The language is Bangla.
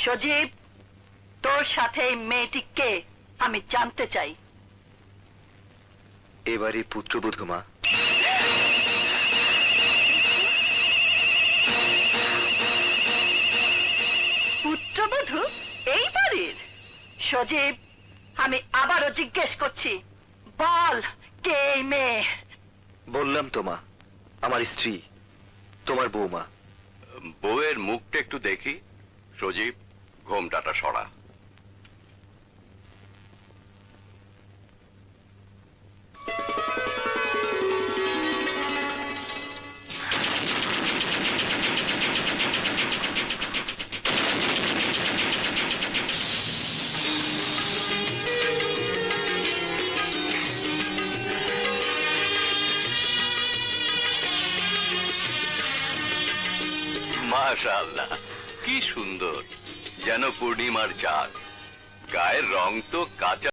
সজীব, তোর সাথে এই মেয়েটি কে আমি জানতে চাই। এবারে পুত্রবধূ মা। পুত্রবধূ এই বাড়ির? সজীব, আমি আবারও জিজ্ঞেস করছি, বল কে এই মেয়ে? বললাম তো মা, আমার স্ত্রী, তোমার বৌমা। বউয়ের মুখটা একটু দেখি। সজীব, ঘোমটাটা সরা। মাশাআল্লাহ, কি সুন্দর, যেন পূর্ণিমার চাঁদ। গায়ের রং তো কাঁচা।